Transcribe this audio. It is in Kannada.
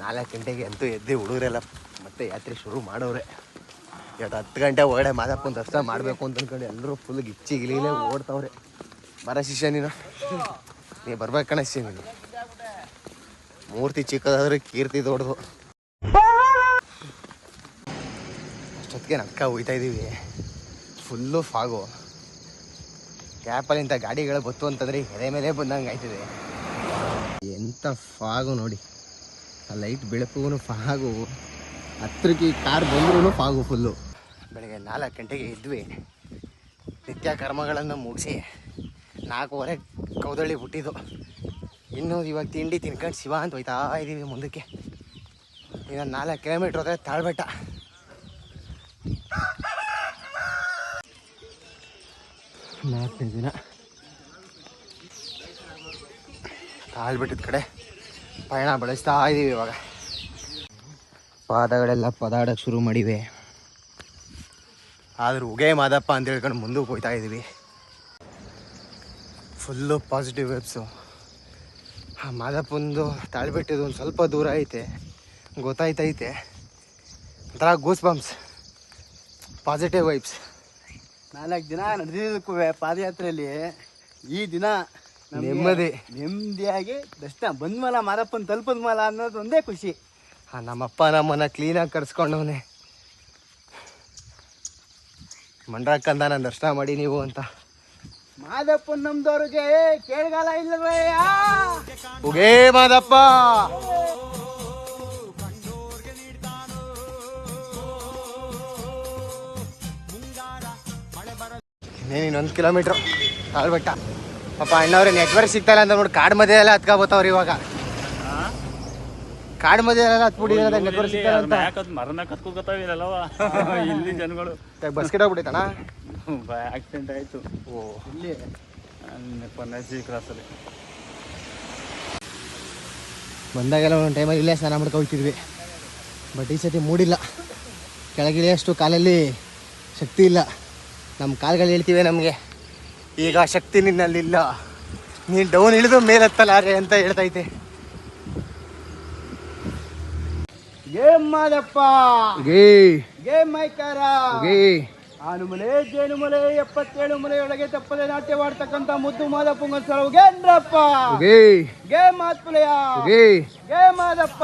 4 ಗಂಟೆಗೆ ಅಂತೂ ಎದ್ದು ಹುಡುಗರೆಲ್ಲ ಮತ್ತೆ ಯಾತ್ರೆ ಶುರು ಮಾಡೋರೆ. ಇವತ್ತು 10 ಗಂಟೆ ಒಳಗಡೆ ಮಾದಪ್ಪನ ದರ್ಶನ ಮಾಡಬೇಕು ಅಂತ ಅಂದ್ಕೊಂಡು ಎಲ್ಲರೂ ಫುಲ್ ಗಿಚ್ಚಿ ಗಿಲಿಲೇ ಓಡ್ತಾವ್ರೆ. ಬರ ಶಿಷ್ಯ ನೀನು ಬರ್ಬೇಕಣ್ಣ ಶಿಷ್ಯ ನೀನು. ಮೂರ್ತಿ ಚಿಕ್ಕದಾದ್ರೆ ಕೀರ್ತಿ ದೊಡ್ಡದು. ಅಷ್ಟೊತ್ತಿಗೆ ನಡ್ಕ ಹೋಗ್ತಾ ಇದ್ದೀವಿ. Full fog. ಗ್ಯಾಪಲ್ಲಿ ಇಂಥ ಗಾಡಿಗಳು ಬತ್ತು ಅಂತಂದರೆ ಎದೆ ಮೇಲೆ ಬಂದಂಗೆ ಆಯ್ತದೆ. ಎಂಥ ಫಾಗು ನೋಡಿ, ಆ ಲೈಟ್ ಬೆಳಕು ಫಾಗು. ಹತ್ರಕ್ಕೆ ಕಾರ್ ಬಂದ್ರೂ ಫಾಗು ಫುಲ್ಲು. ಬೆಳಗ್ಗೆ 4 ಗಂಟೆಗೆ ಇದ್ವಿ. ನಿತ್ಯ ಕರ್ಮಗಳನ್ನು ಮುಗಿಸಿ 4:15 ಕೌದಳ್ಳಿ ಬಿಟ್ಟಿದ್ದು. ಇನ್ನು ಇವಾಗ ತಿಂಡಿ ತಿನ್ಕೊಂಡು ಶಿವ ಅಂತ ಹೋಯ್ತಾ ಇದ್ದೀವಿ ಮುಂದಕ್ಕೆ. ಇನ್ನು 4 ಕಿಲೋಮೀಟ್ರ್ ಹೋದರೆ ತಾಳ್ಬೆಟ್ಟ. ನಾಲ್ಕನೇ ದಿನ ತಾಳ್ಬೆಟ್ಟದ ಕಡೆ ಪಯಣ ಬೆಳೆಸ್ತಾ ಇದ್ದೀವಿ. ಇವಾಗ ಪಾದಗಳೆಲ್ಲ ಪದಾಡಕ್ಕೆ ಶುರು ಮಾಡಿವೆ. ಆದರೂ ಉಗೇ ಮಾದಪ್ಪ ಅಂತ ಹೇಳ್ಕೊಂಡು ಮುಂದಕ್ಕೆ ಹೋಗ್ತಾ ಇದ್ದೀವಿ. Full positive vibes. ಆ ಮಾದಪ್ಪಂದು ತಾಳ್ಬೆಟ್ಟದು ಒಂದು ಸ್ವಲ್ಪ ದೂರ ಐತೆ, ಗೊತ್ತಾಯ್ತೈತೆ. ಒಂಥರ ಗೂಸ್ ಬಂಪ್ಸ್, ಪಾಸಿಟಿವ್ ವೈಬ್ಸ್. 4 ದಿನ ನಡೆದಿದ್ದಕ್ಕೂ ಪಾದಯಾತ್ರೆಯಲ್ಲಿ ಈ ದಿನ ನೆಮ್ಮದಿಯಾಗಿ ದರ್ಶನ ಬಂದ್ಮಲ ಮಾದಪ್ಪನ ತಲುಪದ್ಮಲ ಅನ್ನೋದು ಒಂದೇ ಖುಷಿ. ನಮ್ಮಪ್ಪ ನಮ್ಮನ್ನ ಕ್ಲೀನಾಗಿ ಕರ್ಸ್ಕೊಂಡವನೇ. ಮಂಡ್ರಕ್ಕಂದ ನಾನು ದರ್ಶನ ಮಾಡಿ ನೀವು ಅಂತ. ಮಾದಪ್ಪನ ನಮ್ದವ್ರಿಗೆ ಕೇಳ್ಗಾಲ ಇಲ್ಲವೇ ಉಗೇ ಮಾದಪ್ಪ. ಇನ್ನೇನು 1 ಕಿಲೋಮೀಟ್ರು ತಾಳ್ಬೆಟ್ಟ. ಪಾಪ ಅಣ್ಣವ್ರೆ ನೆಟ್ವರ್ಕ್ ಸಿಗ್ತಾಯಿಲ್ಲ ಅಂತ ನೋಡಿ ಕಾಡು ಮಧ್ಯೆ ಎಲ್ಲ ಹತ್ಕೊಬೋತಾವ್ರಿ. ಇವಾಗ ಕಾಡು ಮಧ್ಯೆ ಎಲ್ಲ ಹತ್ಬಿಡಿ ನೆಟ್ವರ್ಕ್ ಸಿಗ್ತಾಯಿಲ್ಲ ಅಂತ ಮರನ ಕತ್ಕೋತಾವಿಲ್ಲವ ಇಲ್ಲಿ ಜನಗಳು. ಬಸ್ ಕೆಟ್ಟೋಗ್ಬಿಟ್ಟೈತಣ್ಣ, ಆಕ್ಸಿಡೆಂಟ್ ಆಯಿತು. ಓ ಇಲ್ಲಿ ಪನ್ನಾಜಿ ಕ್ರಾಸಲ್ಲಿ ಬಂದಾಗೆಲ್ಲ ಒಂದು ಟೈಮಲ್ಲಿ ಇಲ್ಲೇ ಸ್ನಾನ ಮಾಡ್ಕೊ ಹೋಗ್ತಿದ್ವಿ. ಬಟ್ ಈ ಸತಿ ಮೂಡಿಲ್ಲ. ಕೆಳಗಿಳಿಯಷ್ಟು ಕಾಲಲ್ಲಿ ಶಕ್ತಿ ಇಲ್ಲ. ನಮ್ಮ ಕಾಲುಗಳು ಹೇಳ್ತೀವಿ ನಮಗೆ ಈಗ ಶಕ್ತಿ ನಿನ್ನಲ್ಲಿಲ್ಲ, ನೀನು ಡೌನ್ ಇಳಿದು ಮೇಲೆ ಹತ್ತಲಾರೆ ಅಂತ ಹೇಳ್ತೈತೆ. ಗೇಮ್ ಮಾದಪ್ಪ, ಗೇಮ್ ಮೈಕಾರ, ಆನುಮಲೆ ಜೇನುಮಲೆ 77 ಮಲೆಯೊಳಗೆ ತಪ್ಪದೆ ನಾಟ್ಯವಾಡ್ತಕ್ಕಂಥ ಮುದ್ದು ಮಾದಪ್ಪಂಗ ಸಲುಗೇನ್ರಪ್ಪ. ಗೇಮ್ ಮಾತ್ಪುಲೆಯ, ಗೇಮ್ ಮಾದಪ್ಪ.